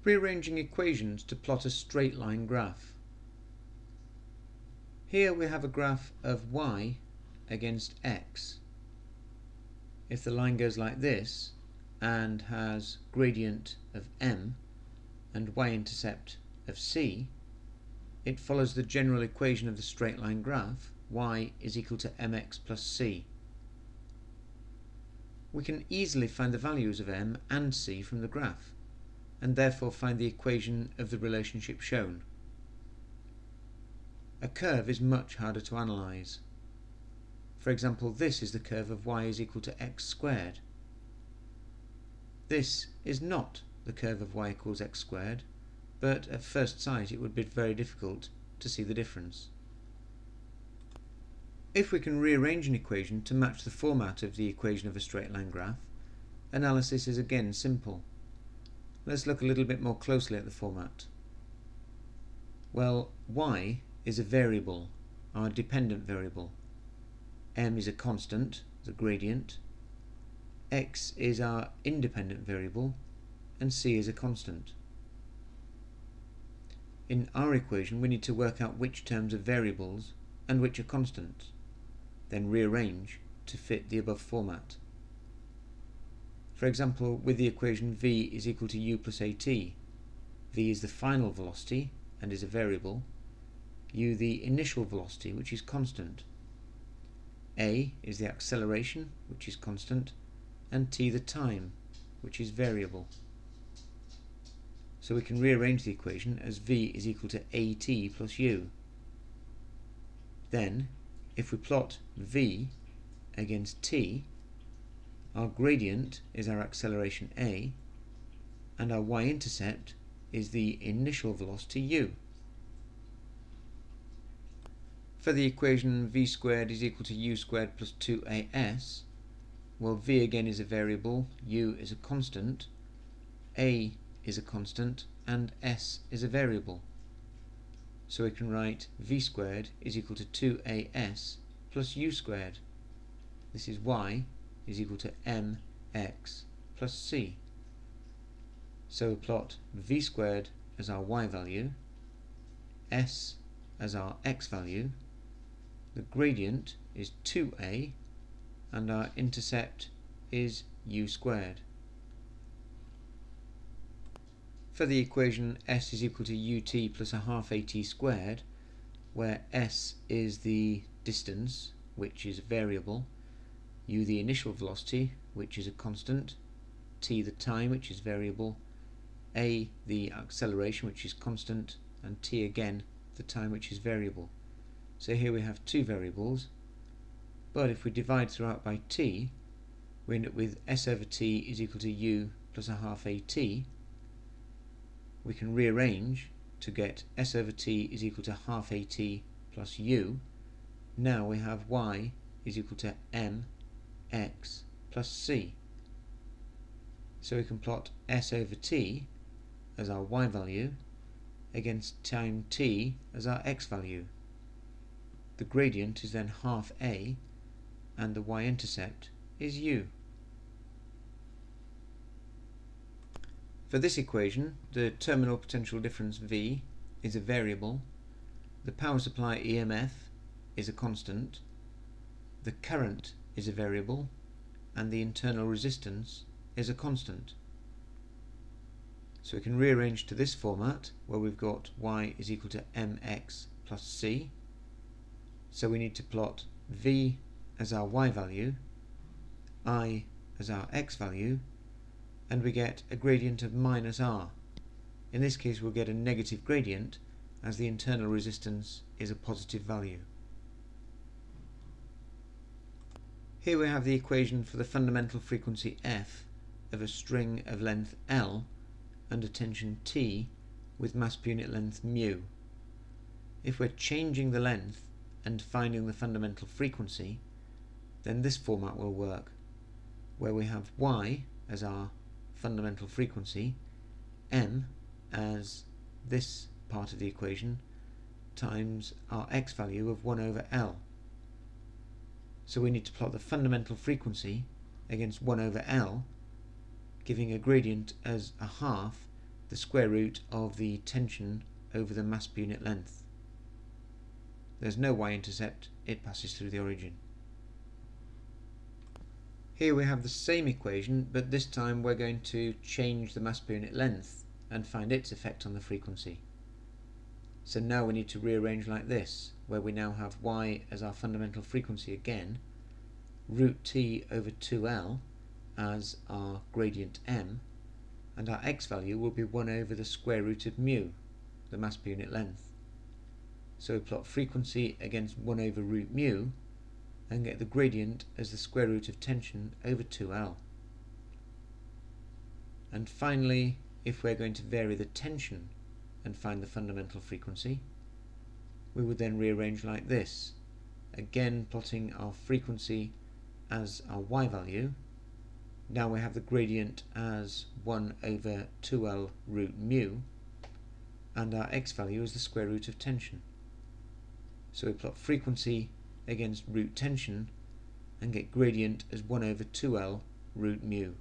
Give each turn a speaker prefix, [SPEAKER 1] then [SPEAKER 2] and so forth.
[SPEAKER 1] Rearranging equations to plot a straight line graph. Here we have a graph of y against x. If the line goes like this and has gradient of m and y-intercept of c, it follows the general equation of the straight line graph, y is equal to mx plus c. We can easily find the values of m and c from the graph, and therefore find the equation of the relationship shown. A curve is much harder to analyse. For example, this is the curve of y is equal to x squared. This is not the curve of y equals x squared, but at first sight it would be very difficult to see the difference. If we can rearrange an equation to match the format of the equation of a straight line graph, analysis is again simple. Let's look a little bit more closely at the format. Well, y is a variable, our dependent variable. M is a constant, the gradient. X is our independent variable, and c is a constant. In our equation we need to work out which terms are variables and which are constants, then rearrange to fit the above format. For example, with the equation v is equal to u plus at, v is the final velocity and is a variable, u the initial velocity which is constant, a is the acceleration which is constant, and t the time which is variable. So we can rearrange the equation as v is equal to at plus u. Then, if we plot v against t, our gradient is our acceleration a, and our y-intercept is the initial velocity u. For the equation v squared is equal to u squared plus 2as, well, v again is a variable, u is a constant, a is a constant, and s is a variable. So we can write v squared is equal to 2as plus u squared. This is y is equal to mx plus c. So we plot v squared as our y value, s as our x value, the gradient is 2a, and our intercept is u squared. For the equation s is equal to ut plus a half at squared, where s is the distance, which is a variable, u the initial velocity, which is a constant, t the time, which is variable, a the acceleration, which is constant, and t again the time, which is variable. So here we have two variables, but if we divide throughout by t, we end up with s over t is equal to u plus a half at. We can rearrange to get s over t is equal to half at plus u. Now we have y is equal to mx plus c. So we can plot s over t as our y value against time t as our x value. The gradient is then half a, and the y-intercept is u. For this equation, the terminal potential difference V is a variable, the power supply EMF is a constant, the current is a variable, and the internal resistance is a constant. So we can rearrange to this format where we've got y is equal to mx plus c. So we need to plot V as our y value, I as our x value, and we get a gradient of minus r. In this case we'll get a negative gradient as the internal resistance is a positive value. Here we have the equation for the fundamental frequency f of a string of length L under tension T with mass per unit length mu. If we're changing the length and finding the fundamental frequency, then this format will work, where we have y as our fundamental frequency, m as this part of the equation, times our x value of 1 over L. So we need to plot the fundamental frequency against 1 over L, giving a gradient as a half the square root of the tension over the mass per unit length. There's no y-intercept, it passes through the origin. Here we have the same equation, but this time we're going to change the mass per unit length and find its effect on the frequency. So now we need to rearrange like this, where we now have y as our fundamental frequency again, root t over 2l as our gradient m, and our x value will be 1 over the square root of mu, the mass per unit length. So we plot frequency against 1 over root mu and get the gradient as the square root of tension over 2l. And finally, if we're going to vary the tension and find the fundamental frequency, we would then rearrange like this, again plotting our frequency as our y value. Now we have the gradient as 1 over 2l root mu, and our x value is the square root of tension. So we plot frequency against root tension and get gradient as 1 over 2l root mu.